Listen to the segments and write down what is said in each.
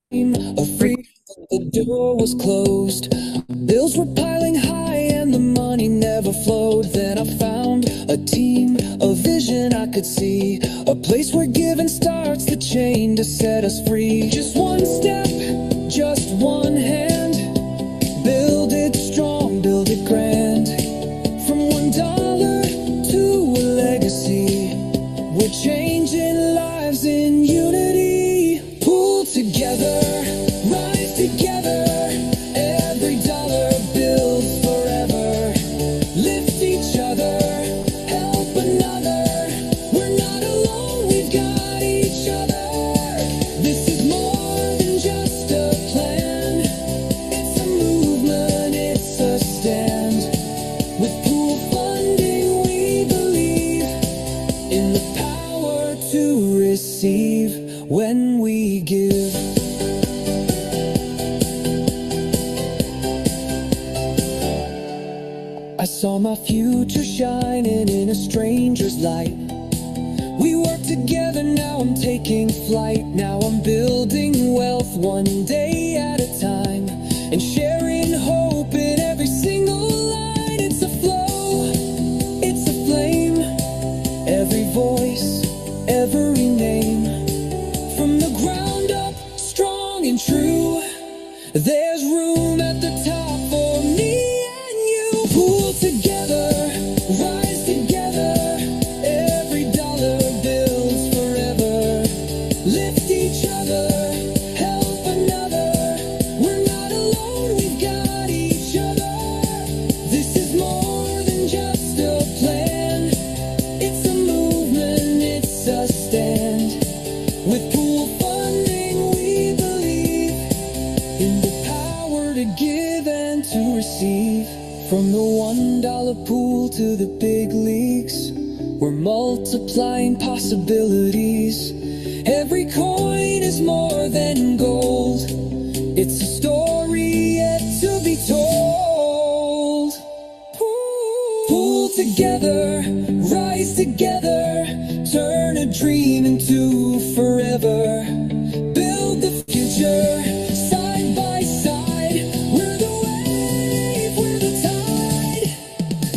Afraid the door was closed. Bills were piling high and the money never flowed. Then I found a team, a vision I could see, a place where giving starts the chain to set us free. Just one step, just one hand. Build it strong, build it grand. From $1 to a legacy, we're changing lives in unity. Pull together, rise together. Every dollar builds forever. Lift each other, help another. We're not alone, we've got each other. This is more than just a plan. It's a movement, it's a stand. With pool funding, we believe in the power to receive when we give. I saw my future shining in a stranger's light. We work together, now I'm taking flight. Now I'm building wealth one day at a time, and sharing hope in every single line. It's a flow, it's a flame. Every voice, every name. From the ground up, strong and true. There's room at the top for me and you. Pull together, rise together. Every dollar builds forever. Lift each other, help another. We're not alone, we've got each other. This is more than just a plan. It's a movement, it's a stand. With pool funding, we believe in the power to give and to receive. From the $1 pool to the big leagues, we're multiplying possibilities. Every coin is more than gold. It's a story yet to be told. Pull together, rise together. Turn a dream into forever. Build the future side by side. We're the wave, we're the tide.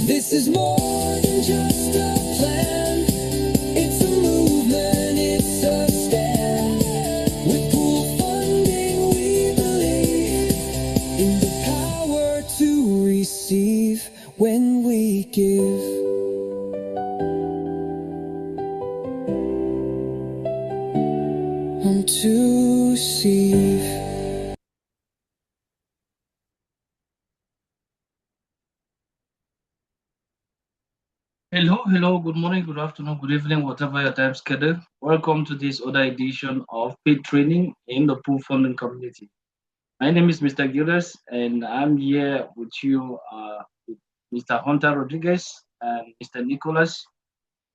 This is more than just a plan. It's a movement, it's a stand. With pool funding, we believe in the power to receive when we give. To receive. Hello, good morning, good afternoon, good evening, whatever your time schedule. Welcome to this other edition of paid training in the pool funding community. My name is Mr. Gilles, and I'm here with you, with Mr. Hunter Rodriguez and Mr. Nicholas,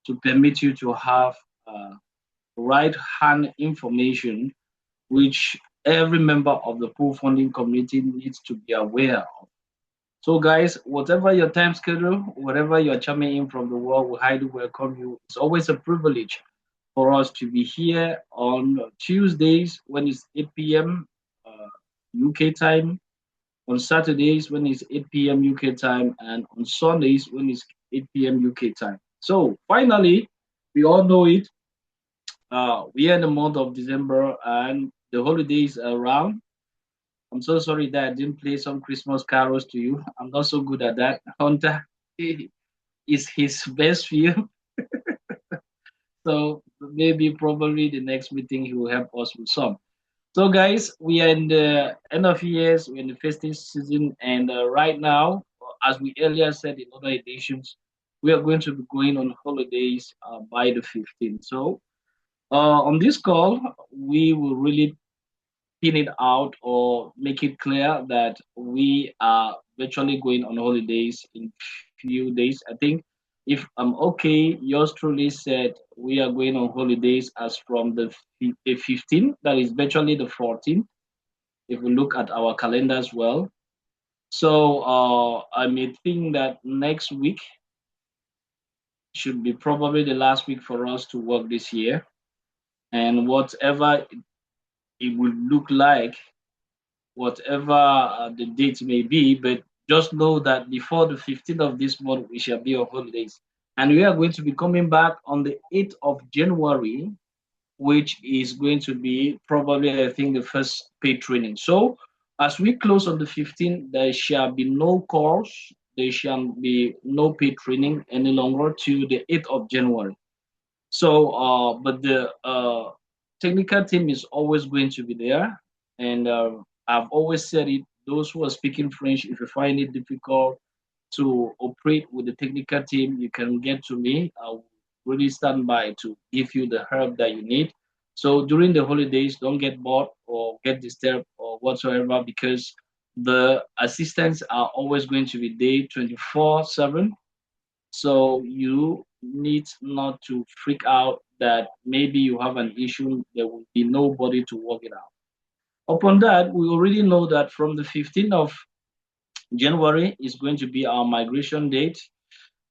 to permit you to have right hand information which every member of the pool funding community needs to be aware of. So, guys, whatever your time schedule, whatever you're chiming in from the world, we highly welcome you. It's always a privilege for us to be here on Tuesdays when it's 8 p.m. UK time, on Saturdays when it's 8 p.m. UK time, and on Sundays when it's 8 p.m. UK time. So, finally, we all know it. We are in the month of December and the holidays are around. I'm so sorry that I didn't play some Christmas carols to you. I'm not so good at that. Hunter is his best film. So maybe probably the next meeting he will help us with some. So guys, we are in the end of years, we're in the festive season, and right now, as we earlier said in other editions, we are going to be going on holidays by the 15th. So on this call, we will really pin it out or make it clear that we are virtually going on holidays in few days. I think if I'm okay, yours truly said we are going on holidays as from the 15th, that is virtually the 14th, if we look at our calendar as well. So I may think that next week should be probably the last week for us to work this year. And whatever it will look like whatever the date may be, but just know that before the 15th of this month, we shall be on holidays. And we are going to be coming back on the 8th of January, which is going to be probably, I think, the first paid training. So as we close on the 15th, there shall be no calls, there shall be no paid training any longer till the 8th of January. So, but the technical team is always going to be there. And I've always said it, those who are speaking French, if you find it difficult to operate with the technical team, you can get to me. I'll really stand by to give you the help that you need. So during the holidays, don't get bored or get disturbed or whatsoever because the assistants are always going to be there 24/7. So you need not to freak out that maybe you have an issue, there will be nobody to work it out. Upon that, we already know that from the 15th of January is going to be our migration date.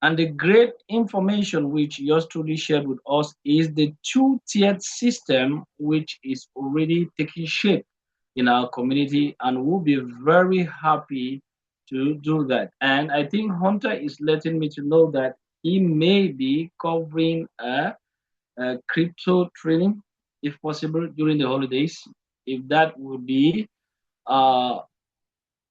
And the great information which yours truly shared with us is the two-tiered system which is already taking shape in our community, and we'll be very happy to do that. And I think Hunter is letting me to know that he may be covering a crypto training, if possible, during the holidays. If that would be uh,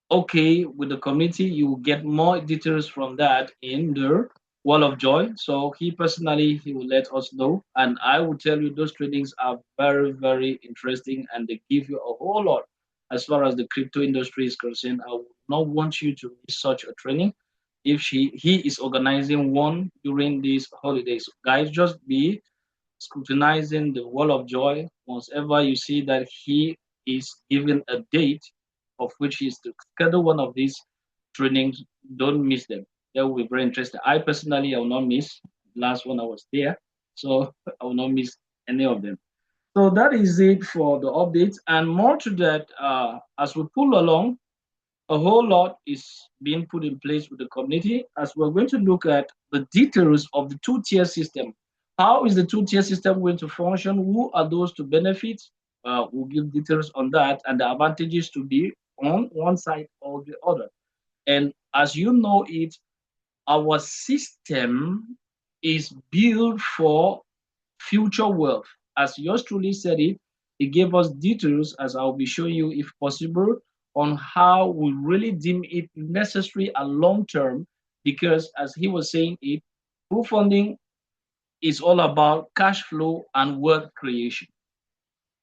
okay with the committee, you will get more details from that in the Wall of Joy. So he personally he will let us know, and I will tell you those trainings are very very interesting, and they give you a whole lot as far as the crypto industry is concerned. I would not want you to miss such a training. If he is organizing one during these holidays, guys, just be scrutinizing the Wall of Joy once ever you see that he is given a date of which he is to schedule one of these trainings. Don't miss them. That will be very interesting. I personally, I will not miss. Last one I was there, so I will not miss any of them. So that is it for the updates, and more to that. As we pull along, a whole lot is being put in place with the community as we're going to look at the details of the two-tier system. How is the two-tier system going to function? Who are those to benefit? We'll give details on that and the advantages to be on one side or the other. And as you know it, our system is built for future wealth. As yours truly said it, he gave us details, as I'll be showing you if possible, on how we really deem it necessary and long term. Because as he was saying it, proof funding is all about cash flow and wealth creation.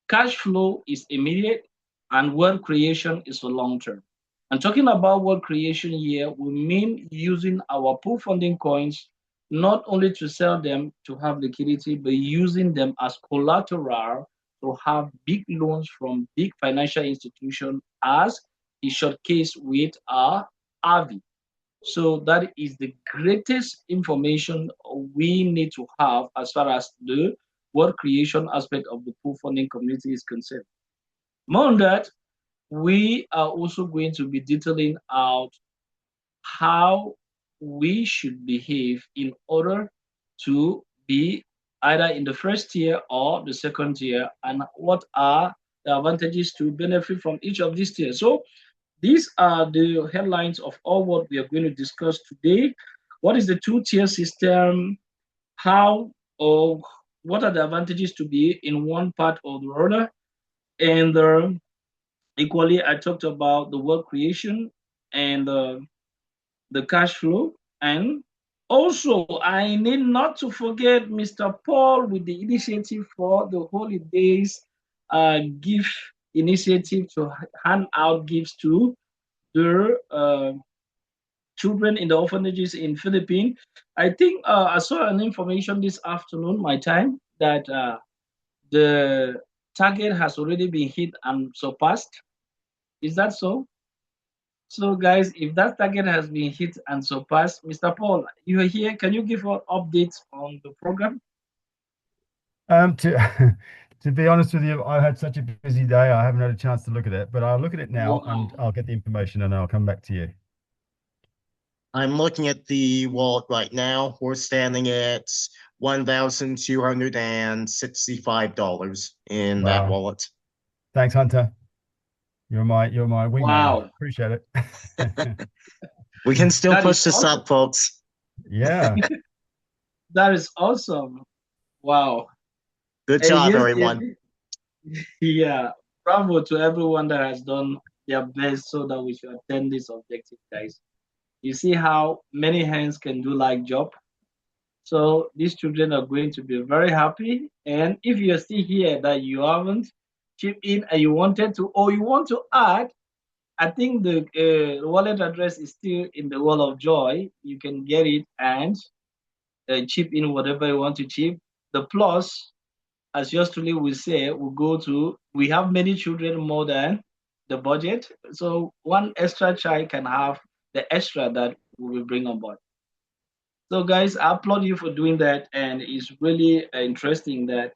Cash flow is immediate and wealth creation is for long term. And talking about wealth creation here, we mean using our pool funding coins not only to sell them to have liquidity, but using them as collateral to have big loans from big financial institutions, as is showcased with our AVI. So that is the greatest information we need to have as far as the wealth creation aspect of the pool funding community is concerned. More on that, we are also going to be detailing out how we should behave in order to be either in the first tier or the second tier, and what are the advantages to benefit from each of these tiers. So these are the headlines of all what we are going to discuss today. What is the two-tier system? How or what are the advantages to be in one part or the other? And equally, I talked about the wealth creation and the cash flow. And also, I need not to forget Mr. Paul with the initiative for the holidays gift initiative to hand out gifts to the children in the orphanages in Philippines. I think I saw an information this afternoon, my time, that the target has already been hit and surpassed. Is that so? So, guys, if that target has been hit and surpassed, Mr. Paul, you are here. Can you give us updates on the program? To to be honest with you, I had such a busy day. I haven't had a chance to look at it, but I'll look at it now and Wow. I'll get the information and I'll come back to you. I'm looking at the wallet right now. We're standing at $1,265 in that Wow. wallet. Thanks, Hunter. You're my wingman. Wow. Appreciate it. We can still That push is this awesome. up, folks. Yeah. That is awesome. Wow. Good And job, here's everyone. yeah, bravo to everyone that has done their best so that we should attend this objective, guys. You see how many hands can do like job. So these children are going to be very happy. And if you're still here that you haven't chipped in and you wanted to, or you want to add, I think the wallet address is still in the wall of joy. You can get it and chip in whatever you want to chip. The plus, as yours truly will say, will go to, we have many children more than the budget. So one extra child can have the extra that we will bring on board. So guys, I applaud you for doing that. And it's really interesting that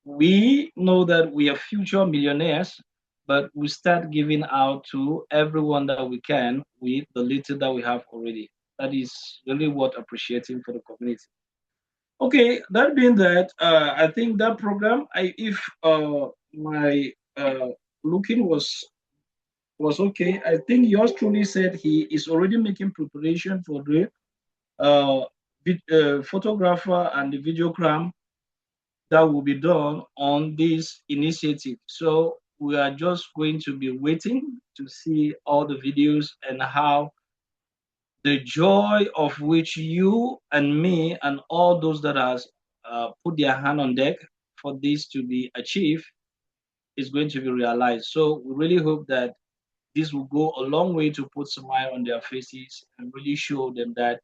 we know that we are future millionaires, but we start giving out to everyone that we can with the little that we have already. That is really what appreciating for the community. Okay, that being that, I think that program, if my looking was okay, I think yours truly said he is already making preparation for the uh, photographer and the videogram that will be done on this initiative. So we are just going to be waiting to see all the videos and how the joy of which you and me and all those that has put their hand on deck for this to be achieved is going to be realized. So we really hope that this will go a long way to put smile on their faces and really show them that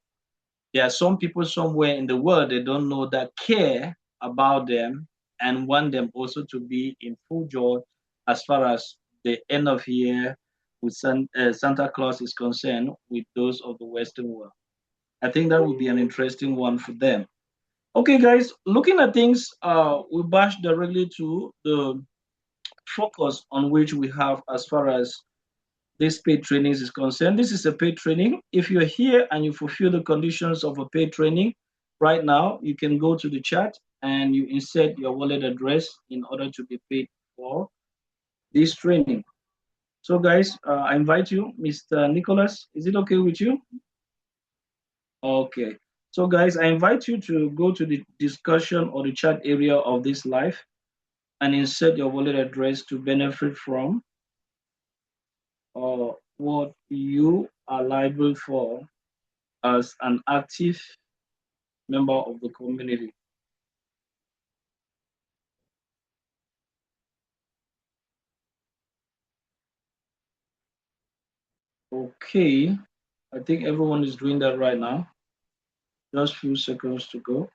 there are some people somewhere in the world they don't know that care about them and want them also to be in full joy as far as the end of year with Santa Claus is concerned with those of the Western world. I think that would be an interesting one for them. Okay, guys, looking at things, we bash directly to the focus on which we have as far as this paid training is concerned. This is a paid training. If you're here and you fulfill the conditions of a paid training right now, you can go to the chat and you insert your wallet address in order to be paid for this training. So guys, I invite you, Mr. Nicholas, is it okay with you? Okay. So guys, I invite you to go to the discussion or the chat area of this live and insert your wallet address to benefit from what you are liable for as an active member of the community. Okay, I think everyone is doing that right now. Just few seconds to go.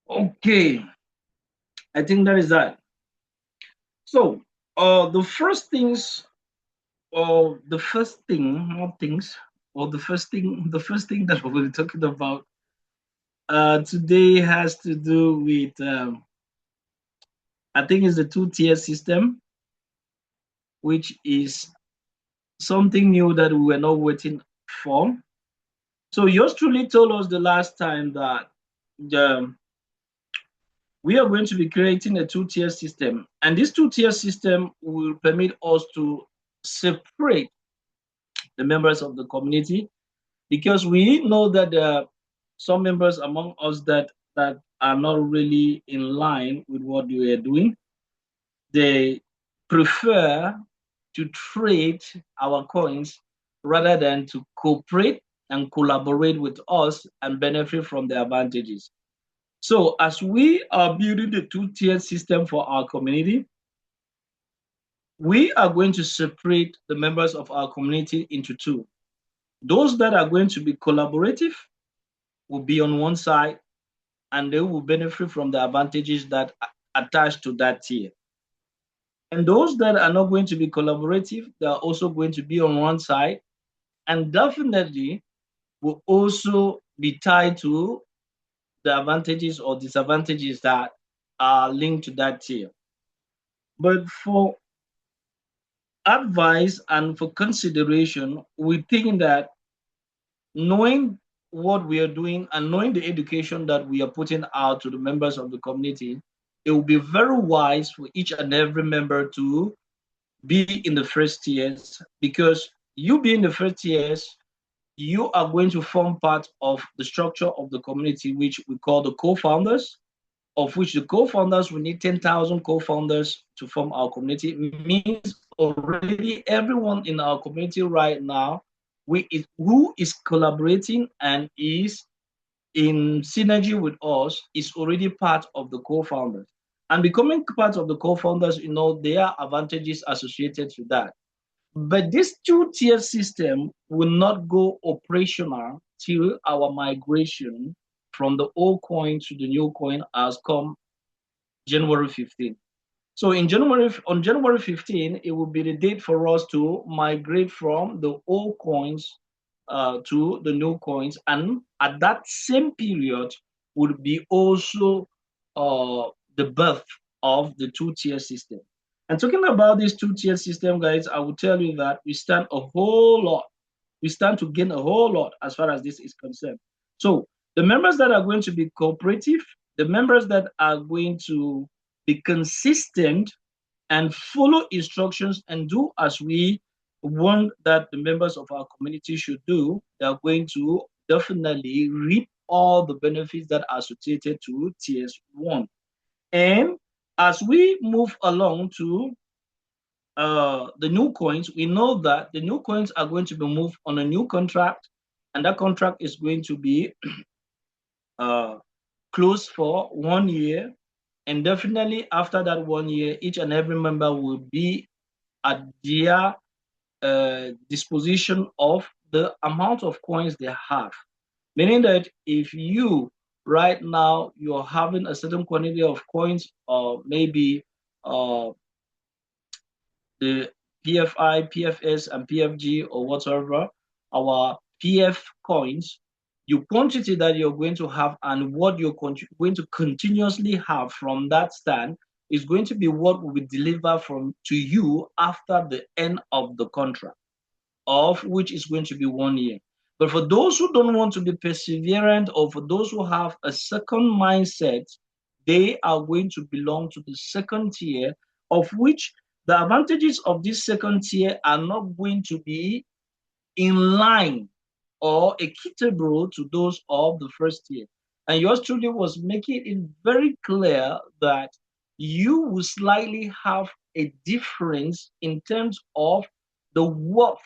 Okay, I think that is that. So, the first things, or the first thing, not things, or the first thing that we're going to be talking about today has to do with, I think it's the two-tier system, which is something new that we were not waiting for. So yours truly told us the last time that we are going to be creating a two-tier system, and this two-tier system will permit us to separate the members of the community, because we know that there are some members among us that are not really in line with what we are doing. They prefer to trade our coins rather than to cooperate and collaborate with us and benefit from the advantages. So as we are building the two-tier system for our community, we are going to separate the members of our community into two. Those that are going to be collaborative will be on one side, and they will benefit from the advantages that attach to that tier. And those that are not going to be collaborative, they are also going to be on one side, and definitely will also be tied to the advantages or disadvantages that are linked to that tier. But for advice and for consideration, we think that knowing what we are doing and knowing the education that we are putting out to the members of the community, it will be very wise for each and every member to be in the first tiers, because you being the first tiers, you are going to form part of the structure of the community, which we call the co-founders, of which the co-founders, we need 10,000 co-founders to form our community. It means already everyone in our community right now who is collaborating and is in synergy with us is already part of the co-founders. And becoming part of the co-founders, there are advantages associated to that. But this two-tier system will not go operational till our migration from the old coin to the new coin has come January 15. So on January 15, it will be the date for us to migrate from the old coins to the new coins. And at that same period would be also the birth of the two-tier system. And talking about this two-tier system, guys, I will tell you that we stand to gain a whole lot as far as this is concerned. So the members that are going to be cooperative, the members that are going to be consistent and follow instructions and do as we want that the members of our community should do, they are going to definitely reap all the benefits that are associated to tiers 1. And as we move along to the new coins, we know that the new coins are going to be moved on a new contract, and that contract is going to be closed for 1 year. And definitely after that 1 year, each and every member will be at their disposition of the amount of coins they have. Meaning that if you right now you're having a certain quantity of coins, or maybe the PFI, PFS, and PFG, or whatever, our PF coins, your quantity that you're going to have and what you're going to continuously have from that stand is going to be what will be delivered to you after the end of the contract, of which is going to be 1 year. But for those who don't want to be perseverant, or for those who have a second mindset, they are going to belong to the second tier, of which the advantages of this second tier are not going to be in line or equitable to those of the first tier. And yours truly was making it very clear that you will slightly have a difference in terms of the worth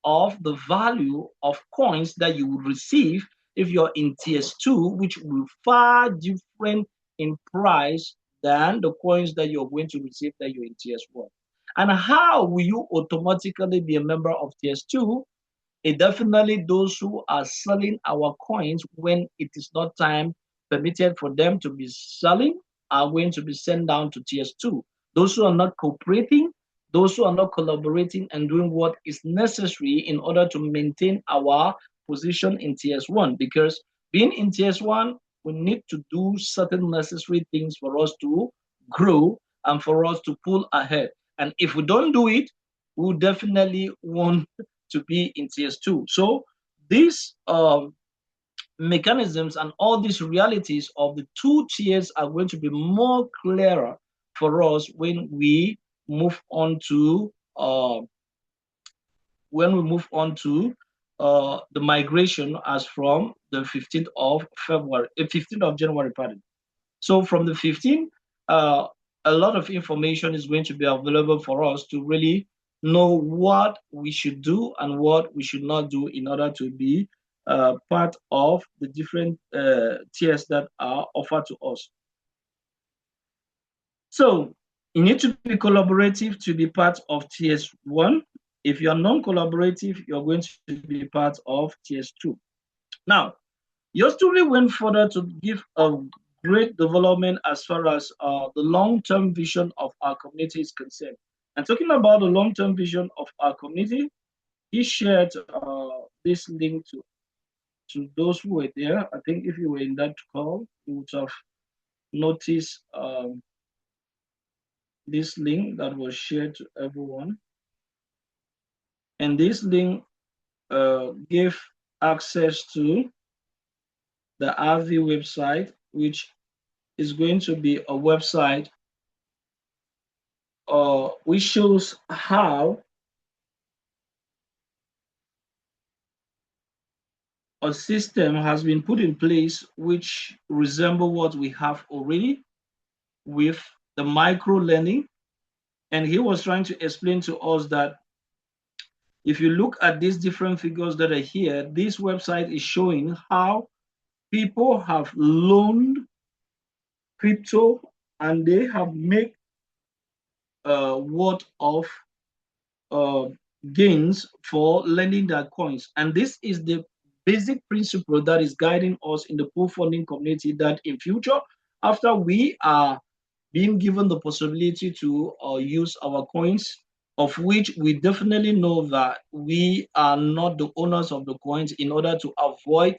of the value of coins that you will receive if you're in tiers 2, which will be far different in price than the coins that you're going to receive that you're in tiers 1. And how will you automatically be a member of tiers 2? It definitely those who are selling our coins when it is not time permitted for them to be selling are going to be sent down to tiers 2. Those who are not cooperating, those who are not collaborating and doing what is necessary in order to maintain our position in tiers 1, because being in tiers 1, we need to do certain necessary things for us to grow and for us to pull ahead. And if we don't do it, we definitely want to be in tiers 2. So these mechanisms and all these realities of the two tiers are going to be more clearer for us when we move on to the migration as from the 15th of January, pardon. So from the 15th, a lot of information is going to be available for us to really know what we should do and what we should not do in order to be part of the different tiers that are offered to us. So you need to be collaborative to be part of tiers 1. If you're non-collaborative, you're going to be part of tiers 2. Now, your story went further to give a great development as far as the long-term vision of our community is concerned. And talking about the long-term vision of our community, he shared this link to those who were there. I think if you were in that call, you would have noticed this link that was shared to everyone. And this link gave access to the RV website, which is going to be a website which shows how a system has been put in place which resemble what we have already with the micro learning. And he was trying to explain to us that if you look at these different figures that are here, this website is showing how people have loaned crypto and they have made worth of gains for lending their coins. And this is the basic principle that is guiding us in the pool funding community, that in future, after we are being given the possibility to use our coins, of which we definitely know that we are not the owners of the coins, in order to avoid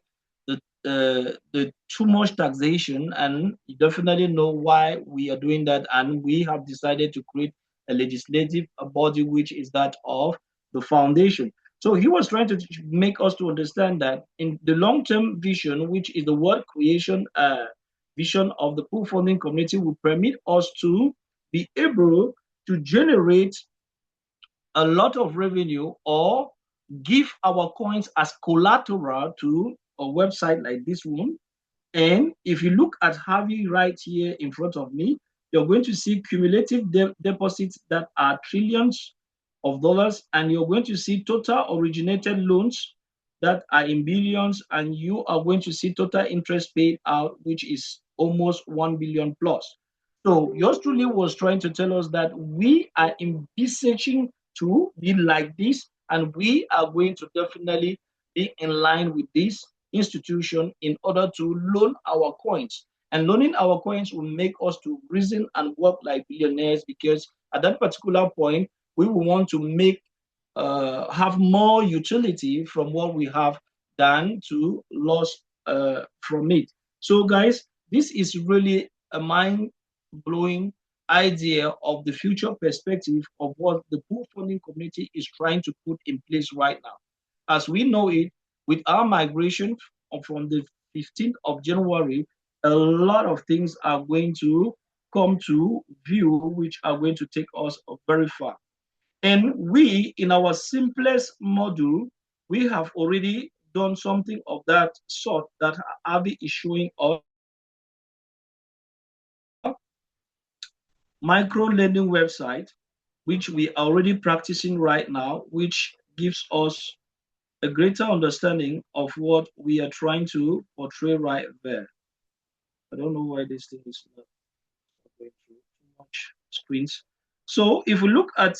the too much taxation. And you definitely know why we are doing that. And we have decided to create a legislative body, which is that of the foundation. So he was trying to make us to understand that in the long-term vision, which is the world creation vision of the pool funding community, will permit us to be able to generate a lot of revenue or give our coins as collateral to a website like this one. And if you look at Harvey right here in front of me, you're going to see cumulative deposits that are trillions of dollars, and you're going to see total originated loans that are in billions, and you are going to see total interest paid out, which is almost 1 billion plus. So yours truly was trying to tell us that we are envisaging to be like this, and we are going to definitely be in line with this institution in order to loan our coins. And loaning our coins will make us to reason and work like billionaires, because at that particular point, we will want to make have more utility from what we have than to lose from it. So guys, this is really a mind-blowing idea of the future perspective of what the pool funding community is trying to put in place right now. As we know it, with our migration from the 15th of January, a lot of things are going to come to view, which are going to take us very far. And we, in our simplest module, we have already done something of that sort that Avi is showing us. Micro lending website, which we are already practicing right now, which gives us a greater understanding of what we are trying to portray right there. I don't know why this thing is not going through too much screens. So if we look at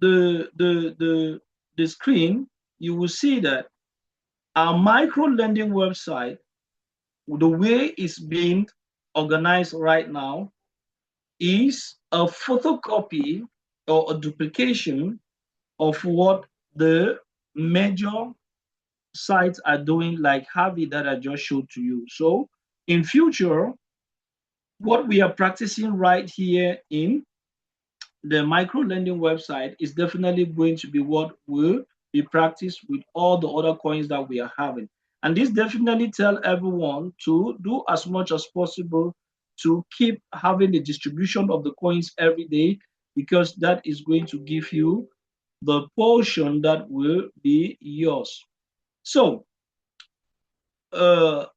the screen, you will see that our micro lending website, the way it's being organized right now, is a photocopy or a duplication of what the major sites are doing, like Harvey that I just showed to you. So in future, what we are practicing right here in the micro lending website is definitely going to be what will be practiced with all the other coins that we are having. And this definitely tell everyone to do as much as possible to keep having the distribution of the coins every day, because that is going to give you the portion that will be yours. So the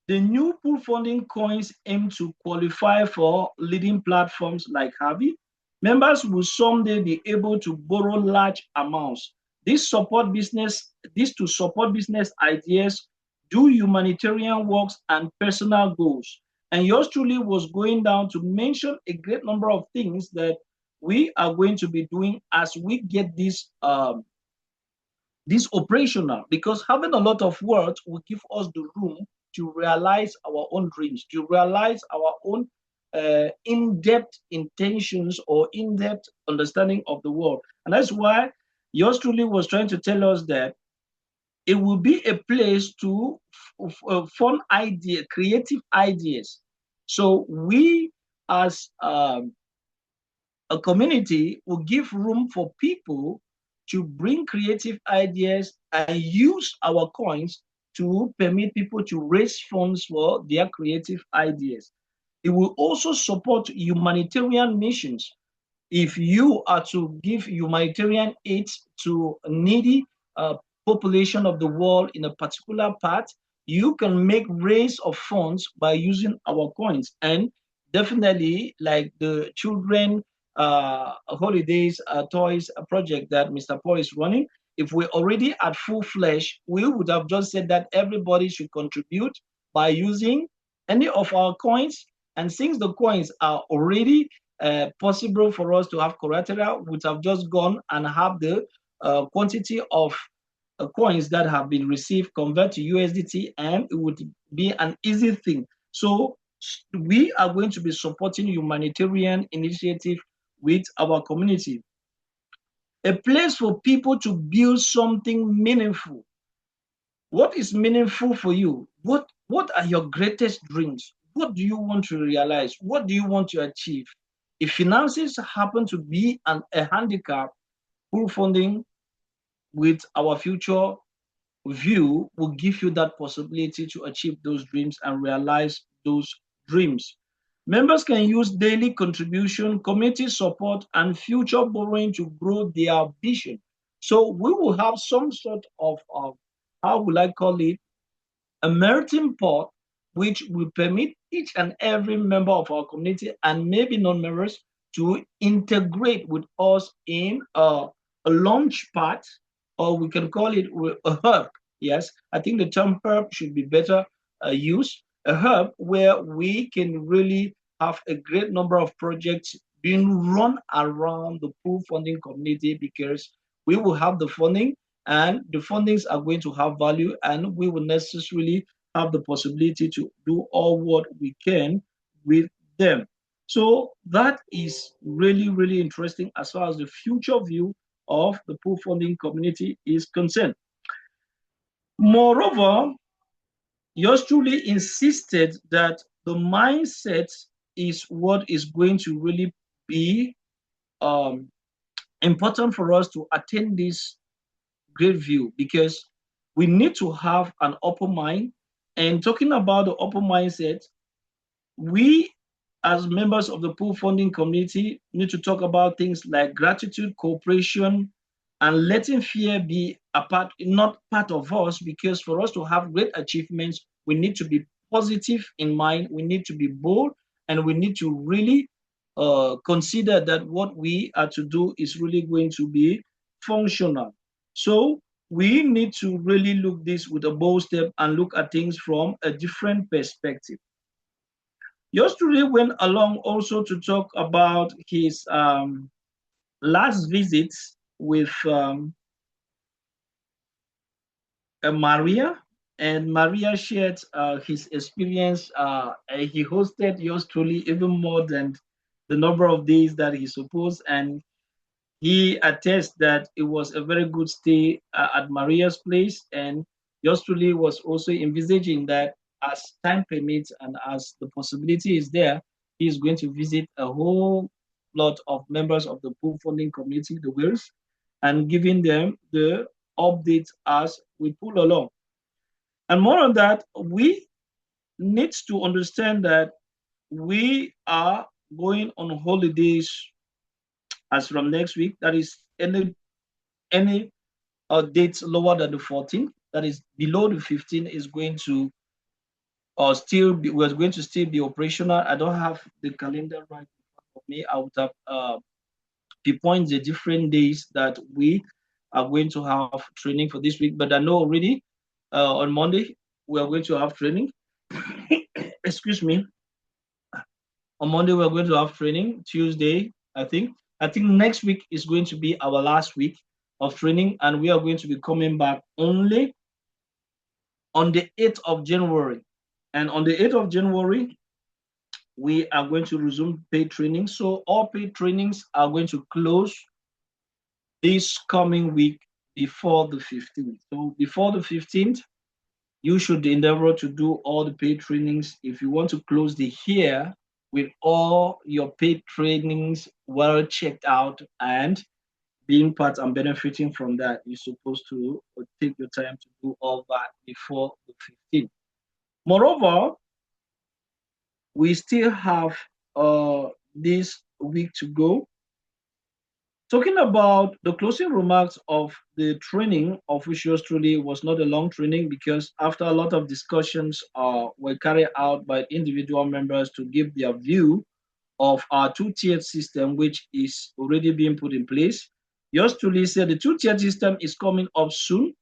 new pool funding coins aim to qualify for leading platforms like Harvey. Members will someday be able to borrow large amounts. This to support business ideas, do humanitarian works, and personal goals. And yours truly was going down to mention a great number of things that we are going to be doing as we get this operational, because having a lot of words will give us the room to realize our own dreams, to realize our own in-depth intentions or in-depth understanding of the world. And that's why yours truly was trying to tell us that it will be a place to fun idea, creative ideas. So we as a community will give room for people to bring creative ideas and use our coins to permit people to raise funds for their creative ideas. It will also support humanitarian missions. If you are to give humanitarian aid to needy population of the world in a particular part, you can make raise of funds by using our coins. And definitely, like the children holidays toys project that Mr. Paul is running, if we're already at full flesh, we would have just said that everybody should contribute by using any of our coins. And since the coins are already possible for us to have collateral, would have just gone and have the quantity of coins that have been received convert to USDT, and it would be an easy thing. So we are going to be supporting humanitarian initiative with our community. A place for people to build something meaningful. What is meaningful for you? What are your greatest dreams? What do you want to realize? What do you want to achieve? If finances happen to be a handicap, full funding with our future view will give you that possibility to achieve those dreams and realize those dreams. Members can use daily contribution, community support, and future borrowing to grow their vision. So we will have some sort of how will I call it, a melting pot, which will permit each and every member of our community and maybe non-members to integrate with us in a launch pad, or we can call it a hub. Yes, I think the term hub should be better used. A hub where we can really have a great number of projects being run around the pool funding community, because we will have the funding and the fundings are going to have value, and we will necessarily have the possibility to do all what we can with them. So that is really, really interesting as far as the future view of the pool funding community is concerned. Moreover, yours truly insisted that the mindset is what is going to really be important for us to attain this great view, because we need to have an open mind. And talking about the open mindset, we as members of the pool funding community need to talk about things like gratitude, cooperation, and letting fear be not part of us, because for us to have great achievements, we need to be positive in mind, we need to be bold, and we need to really consider that what we are to do is really going to be functional. So we need to really look this with a bold step and look at things from a different perspective. Yours truly went along also to talk about his last visits with Maria, and Maria shared his experience. He hosted yours truly even more than the number of days that he supposed, and he attests that it was a very good stay at Maria's place, and yours truly was also envisaging that as time permits and as the possibility is there, he is going to visit a whole lot of members of the pool funding community, the Wills, and giving them the updates as we pull along. And more on that, we need to understand that we are going on holidays as from next week. That is any dates lower than the 14th, that is below the 15th, is going to we're going to still be operational. I don't have the calendar right in front of me. I would have pinpoint the different days that we are going to have training for this week, but I know already on Monday we are going to have training. Excuse me. On Monday we are going to have training. Tuesday, I think next week is going to be our last week of training, and we are going to be coming back only on the 8th of January. And on the 8th of January, we are going to resume paid training. So all paid trainings are going to close this coming week before the 15th. So before the 15th, you should endeavor to do all the paid trainings. If you want to close the year with all your paid trainings well checked out and being part and benefiting from that, you're supposed to take your time to do all that before the 15th. Moreover, we still have this week to go. Talking about the closing remarks of the training of which yours truly was not a long training, because after a lot of discussions were carried out by individual members to give their view of our two-tiered system, which is already being put in place. Yours truly said the two-tiered system is coming up soon,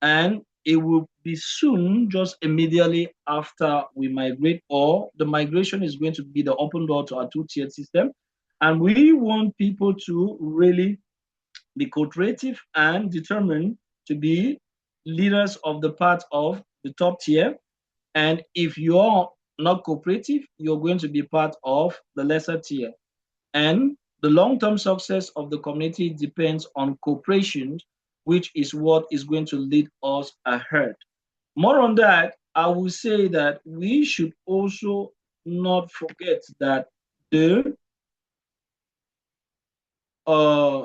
and it will be soon, just immediately after we migrate, or the migration is going to be the open door to our two-tiered system. And we want people to really be cooperative and determined to be leaders of the part of the top tier. And if you're not cooperative, you're going to be part of the lesser tier. And the long-term success of the community depends on cooperation, which is what is going to lead us ahead. More on that, I will say that we should also not forget that uh,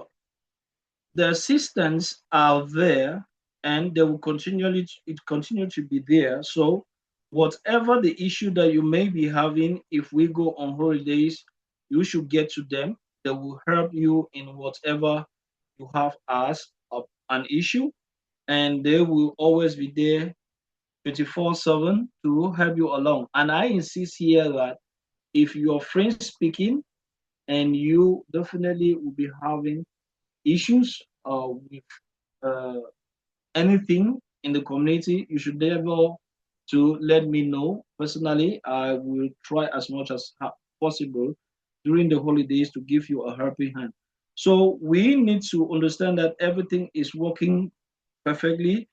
the assistants are there and they will continue to be there. So whatever the issue that you may be having, if we go on holidays, you should get to them. They will help you in whatever you have as an issue, and they will always be there 24/7 to help you along. And I insist here that if your friend speaking and you definitely will be having issues with uh, anything in the community, you should be able to let me know personally. I will try as much as possible during the holidays to give you a helping hand. So we need to understand that everything is working perfectly,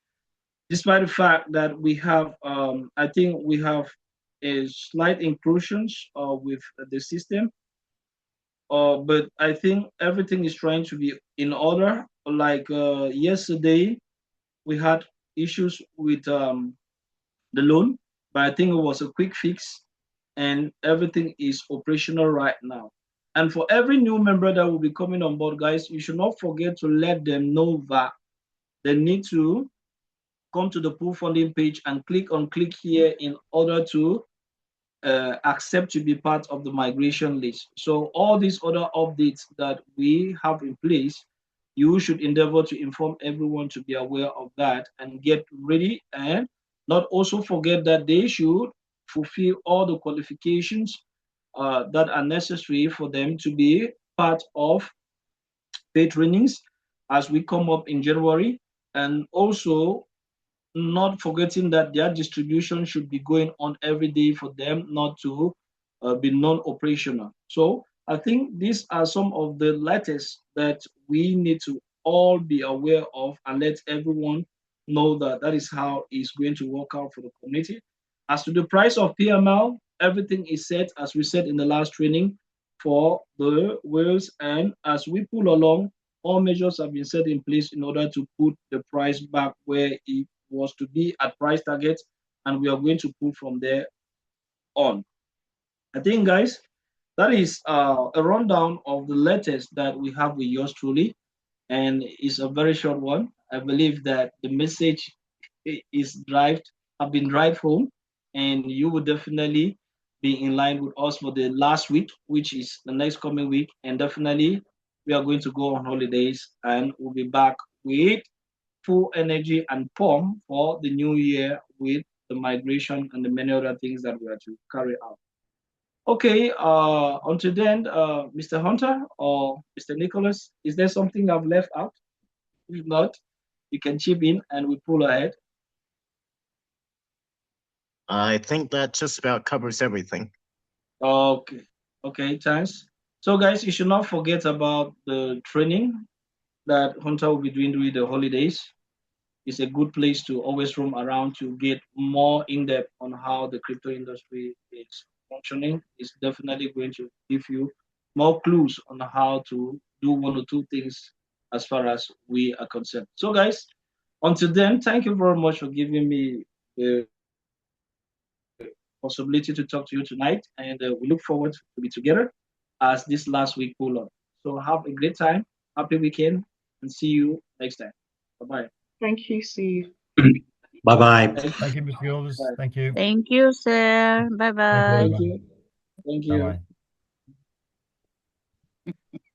despite the fact that we have, I think we have a slight inclusions with the system. But I think everything is trying to be in order. Like yesterday, we had issues with the loan, but I think it was a quick fix and everything is operational right now. And for every new member that will be coming on board, guys, you should not forget to let them know that they need to come to the pool funding page and click here in order to accept to be part of the migration list. So all these other updates that we have in place, you should endeavor to inform everyone to be aware of that and get ready, and not also forget that they should fulfill all the qualifications that are necessary for them to be part of paid trainings as we come up in January, and also not forgetting that their distribution should be going on every day for them not to be non-operational. So I think these are some of the letters that we need to all be aware of and let everyone know that that is how it's going to work out for the community. As to the price of PML, everything is set as we said in the last training for the whales, and as we pull along, all measures have been set in place in order to put the price back where it was to be at price target, and we are going to pull from there on. I think, guys, that is a rundown of the letters that we have with yours truly, and it's a very short one. I believe that the message have been drive home, and you will definitely be in line with us for the last week, which is the next coming week, and definitely we are going to go on holidays, and we'll be back with full energy and pump for the new year with the migration and the many other things that we are to carry out. Okay, until then, Mr. Hunter or Mr. Nicholas, is there something I've left out? If not, you can chip in and we pull ahead. I think that just about covers everything. Okay, thanks. So guys, you should not forget about the training that Hunter will be doing during the holidays. It's a good place to always roam around to get more in depth on how the crypto industry is functioning is definitely going to give you more clues on how to do one or two things as far as we are concerned. So, guys, until then, thank you very much for giving me the possibility to talk to you tonight, and we look forward to be together as this last week pull on. So, have a great time, happy weekend, and see you next time. Bye bye. Thank you, Steve. Bye-bye. Thank you, Mr. Gilders. Bye. Thank you. Thank you, sir. Bye bye. Thank you. Thank you. Bye-bye.